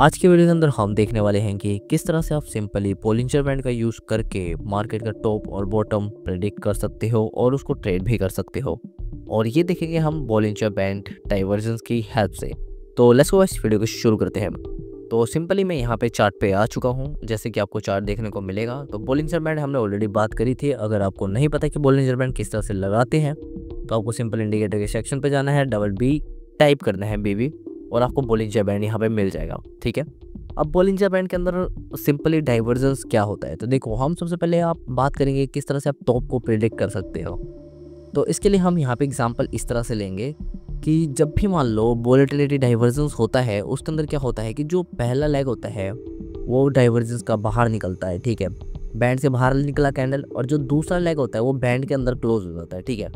आज के वीडियो के अंदर हम देखने वाले हैं कि किस तरह से आप सिंपली बोलिंजर बैंड का यूज़ करके मार्केट का टॉप और बॉटम प्रेडिक्ट कर सकते हो और उसको ट्रेड भी कर सकते हो। और ये देखेंगे हम बोलिंजर बैंड डाइवर्जेंस की हेल्प से। तो लेट्स गो इस वीडियो को शुरू करते हैं। तो सिंपली मैं यहाँ पे चार्ट पे आ चुका हूँ, जैसे कि आपको चार्ट देखने को मिलेगा। तो बोलिंजर बैंड हमने ऑलरेडी बात करी थी। अगर आपको नहीं पता कि बोलिंजर बैंड किस तरह से लगाते हैं तो आपको सिंपल इंडिकेटर के सेक्शन पे जाना है, डबल बी टाइप करना है BB और आपको बोलिंजर बैंड यहाँ पे मिल जाएगा। ठीक है, अब बोलिंजर बैंड के अंदर सिंपली डाइवर्जेंस क्या होता है। तो देखो, हम सबसे पहले आप बात करेंगे किस तरह से आप टॉप को प्रिडिक्ट कर सकते हो। तो इसके लिए हम यहाँ पे एग्जांपल इस तरह से लेंगे कि जब भी मान लो वोलेटिलिटी डाइवर्जेंस होता है, उसके अंदर क्या होता है कि जो पहला लेग होता है वो डाइवर्जेंस का बाहर निकलता है। ठीक है, बैंड से बाहर निकला कैंडल, और जो दूसरा लेग होता है वो बैंड के अंदर क्लोज हो जाता है। ठीक है,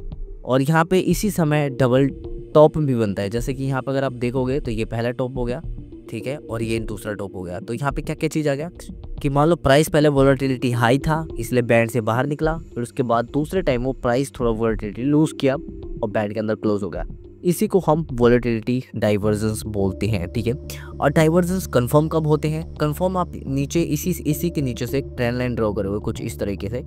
और यहाँ पे इसी समय डबल टॉप भी बनता है। जैसे कि यहाँ पे अगर आप देखोगे तो ये पहला टॉप हो गया, ठीक है, और ये दूसरा टॉप हो गया। तो यहाँ पे क्या क्या चीज़ आ गया कि मान लो प्राइस पहले वोलेटिलिटी हाई था इसलिए बैंड से बाहर निकला, फिर उसके बाद दूसरे टाइम वो प्राइस थोड़ा वोलेटिलिटी लूज किया और बैंड के अंदर क्लोज हो गया। इसी को हम वोलेटिलिटी डाइवर्जेंस बोलते हैं। ठीक है, और डाइवर्जेंस कंफर्म कब होते हैं? कंफर्म आप नीचे इसी के नीचे से एक ट्रेंड लाइन ड्रॉ करोगे कुछ इस तरीके से,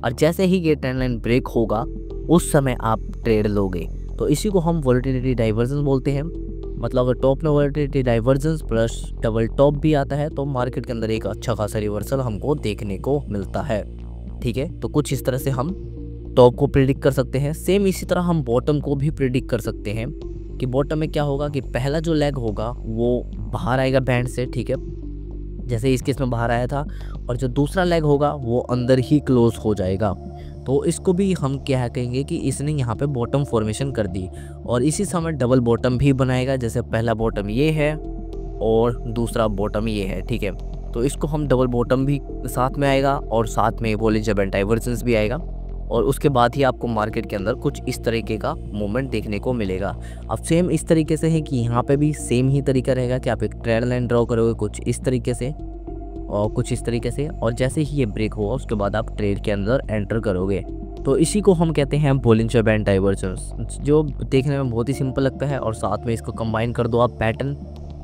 और जैसे ही ये ट्रेंड लाइन ब्रेक होगा उस समय आप ट्रेड लोगे। तो इसी को हम वोलेटिलिटी डाइवर्जेंस बोलते हैं। मतलब अगर टॉप में volatility divergence plus double top भी आता है तो मार्केट के अंदर एक अच्छा खासा रिवर्सल हमको देखने को मिलता है। ठीक है, तो कुछ इस तरह से हम टॉप को प्रिडिक्ट कर सकते हैं। सेम इसी तरह हम बॉटम को भी प्रिडिक्ट कर सकते हैं कि बॉटम में क्या होगा कि पहला जो लेग होगा वो बाहर आएगा बैंड से। ठीक है, जैसे इस केस में बाहर आया था, और जो दूसरा लेग होगा वो अंदर ही क्लोज हो जाएगा। तो इसको भी हम क्या कहेंगे कि इसने यहाँ पे बॉटम फॉर्मेशन कर दी, और इसी समय डबल बॉटम भी बनाएगा। जैसे पहला बॉटम ये है और दूसरा बॉटम ये है। ठीक है, तो इसको हम डबल बॉटम भी साथ में आएगा और साथ में बोलिंजर बैंड डाइवर्जेंस भी आएगा, और उसके बाद ही आपको मार्केट के अंदर कुछ इस तरीके का मूवमेंट देखने को मिलेगा। अब सेम इस तरीके से है कि यहाँ पे भी सेम ही तरीका रहेगा कि आप एक ट्रेंड लाइन ड्रॉ करोगे कुछ इस तरीके से और कुछ इस तरीके से, और जैसे ही ये ब्रेक होगा उसके बाद आप ट्रेड के अंदर एंटर करोगे। तो इसी को हम कहते हैं बोलिंजर बैंड डाइवर्जेंस, जो देखने में बहुत ही सिंपल लगता है। और साथ में इसको कंबाइन कर दो आप पैटर्न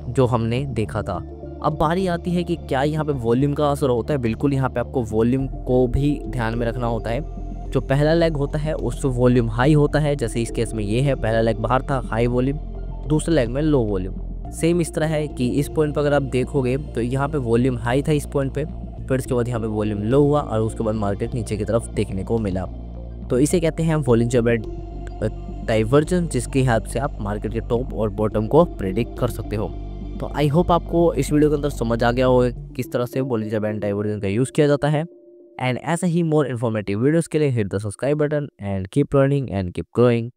जो हमने देखा था। अब बारी आती है कि क्या यहाँ पे वॉल्यूम का असर होता है। बिल्कुल, यहाँ पे आपको वॉल्यूम को भी ध्यान में रखना होता है। जो पहला लेग होता है उससे वॉल्यूम हाई होता है, जैसे इस केस में ये है, पहला लेग बाहर था हाई वॉल्यूम, दूसरे लेग में लो वॉल्यूम। सेम इस तरह है कि इस पॉइंट पर अगर आप देखोगे तो यहाँ पे वॉल्यूम हाई था इस पॉइंट पे, फिर उसके बाद यहाँ पे वॉल्यूम लो हुआ और उसके बाद मार्केट नीचे की तरफ देखने को मिला। तो इसे कहते हैं बोलिंजर बैंड डाइवर्जेंस, जिसकी हेल्प से आप मार्केट के टॉप और बॉटम को प्रेडिक्ट कर सकते हो। तो आई होप आपको इस वीडियो के अंदर समझ आ गया होगा किस तरह से बोलिंजर बैंड डाइवर्जेंस का यूज़ किया जाता है। एंड ऐसा ही मोर इन्फॉर्मेटिव वीडियोस के लिए hit the subscribe button and keep learning and keep growing.